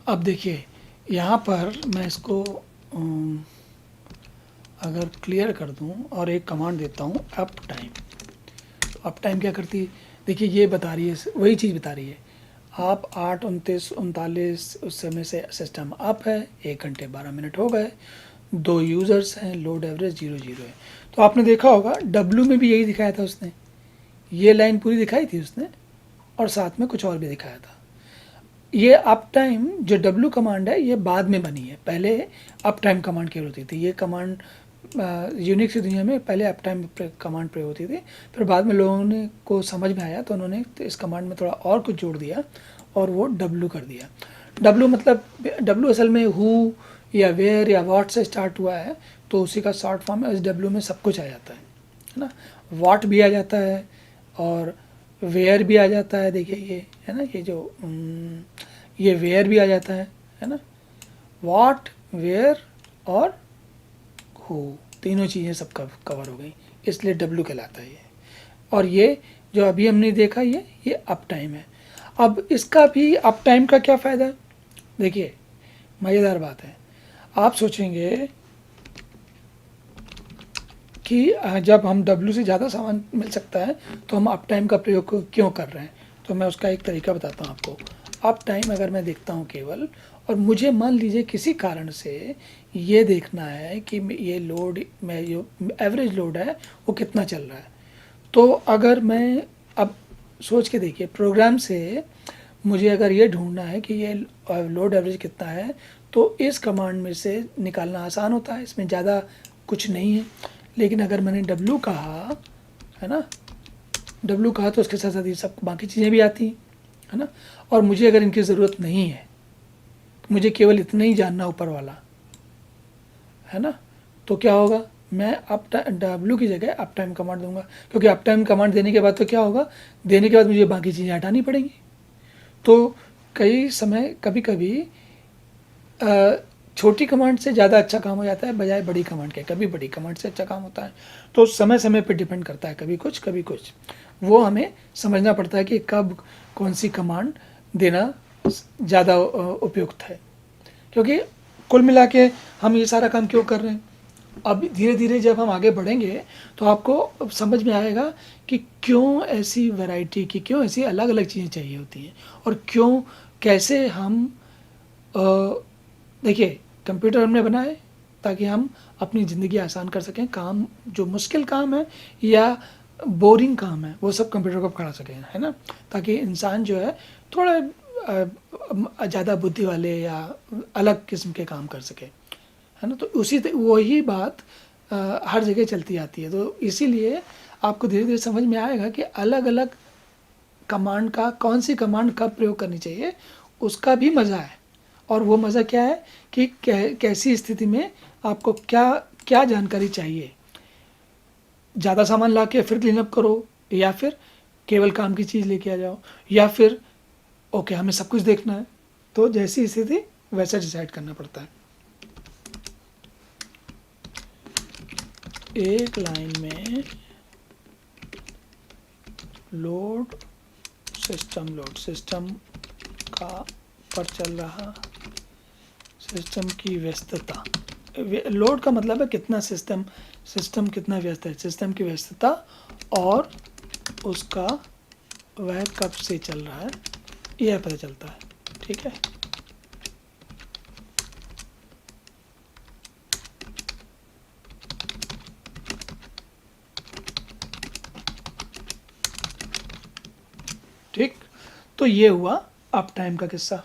अब देखिए यहाँ पर मैं इसको अगर क्लियर कर दूँ और एक कमांड देता हूँ अप टाइम, तो अप टाइम क्या करती है, देखिए ये बता रही है, वही चीज़ बता रही है। आप 8:29:39 उस समय से सिस्टम अप है, 1 घंटे 12 मिनट हो गए, 2 यूज़र्स हैं, लोड एवरेज 0 है। तो आपने देखा होगा डब्ल्यू में भी यही दिखाया था उसने, ये लाइन पूरी दिखाई थी उसने, और साथ में कुछ और भी दिखाया था। ये अप टाइम जो डब्ल्यू कमांड है ये बाद में बनी है, पहले अप टाइम कमांड केवल होती थी। ये कमांड यूनिक्स की दुनिया में पहले अप टाइम कमांड प्रयोग होती थी, फिर बाद में लोगों ने को समझ में आया तो उन्होंने इस कमांड में थोड़ा और कुछ जोड़ दिया और वो डब्ल्यू कर दिया। डब्ल्यू मतलब डब्ल्यू असल में हु या वेयर या व्हाट से स्टार्ट हुआ है, तो उसी का शॉर्ट फॉर्म है। इस डब्ल्यू में सब कुछ आ जाता है ना, व्हाट भी आ जाता है और वेयर भी आ जाता है। देखिए ये है ना, ये जो ये वेयर भी आ जाता है ना, व्हाट वेयर और हु, तीनों चीज़ें सब कवर हो गई, इसलिए डब्ल्यू कहलाता है ये। और ये जो अभी हमने देखा ये अप टाइम है। अब इसका भी अप टाइम का क्या फ़ायदा है, देखिए मज़ेदार बात है। आप सोचेंगे कि जब हम डब्ल्यू से ज़्यादा सामान मिल सकता है तो हम अप टाइम का प्रयोग क्यों कर रहे हैं, तो मैं उसका एक तरीका बताता हूँ आपको। अप टाइम अगर मैं देखता हूँ केवल, और मुझे मान लीजिए किसी कारण से ये देखना है कि ये लोड में जो एवरेज लोड है वो कितना चल रहा है, तो अगर मैं अब सोच के देखिए प्रोग्राम से मुझे अगर ये ढूंढना है कि ये लोड एवरेज कितना है, तो इस कमांड में से निकालना आसान होता है, इसमें ज़्यादा कुछ नहीं है। लेकिन अगर मैंने डब्ल्यू कहा है ना, डब्ल्यू कहा तो उसके साथ साथ ये सब बाकी चीज़ें भी आती हैं है ना, और मुझे अगर इनकी ज़रूरत नहीं है, मुझे केवल इतना ही जानना ऊपर वाला है ना, तो क्या होगा, मैं अप डब्ल्यू की जगह अप टाइम कमांड दूंगा, क्योंकि अप टाइम कमांड देने के बाद तो क्या होगा, देने के बाद मुझे बाकी चीज़ें हटानी पड़ेंगी। तो कई समय कभी कभी छोटी कमांड से ज़्यादा अच्छा काम हो जाता है बजाय बड़ी कमांड के, कभी बड़ी कमांड से अच्छा काम होता है। तो समय समय पे डिपेंड करता है, कभी कुछ, वो हमें समझना पड़ता है कि कब कौन सी कमांड देना ज़्यादा उपयुक्त है। क्योंकि कुल मिला के हम ये सारा काम क्यों कर रहे हैं, अब धीरे धीरे जब हम आगे बढ़ेंगे तो आपको समझ में आएगा कि क्यों ऐसी वैरायटी की, क्यों ऐसी अलग अलग चीज़ें चाहिए होती हैं, और क्यों कैसे हम देखिए कंप्यूटर हमने बनाए ताकि हम अपनी ज़िंदगी आसान कर सकें, काम जो मुश्किल काम है या बोरिंग काम है वो सब कंप्यूटर को करा सकें, है ना, ताकि इंसान जो है थोड़ा ज़्यादा बुद्धि वाले या अलग किस्म के काम कर सके, है ना। तो वही बात हर जगह चलती आती है। तो इसीलिए आपको धीरे धीरे समझ में आएगा कि अलग अलग कमांड का, कौन सी कमांड कब प्रयोग करनी चाहिए, उसका भी मज़ा है। और वो मज़ा क्या है कि कैसी स्थिति में आपको क्या क्या जानकारी चाहिए, ज़्यादा सामान ला के फिर क्लीन अप करो, या फिर केवल काम की चीज़ लेके आ जाओ, या फिर ओके हमें सब कुछ देखना है, तो जैसी स्थिति वैसा डिसाइड करना पड़ता है। एक लाइन में लोड सिस्टम का पर चल रहा सिस्टम की व्यस्तता, लोड का मतलब है कितना सिस्टम कितना व्यस्त है, सिस्टम की व्यस्तता और उसका वह कब से चल रहा है यह पता चलता है, ठीक है। ठीक, तो ये हुआ अप टाइम का किस्सा।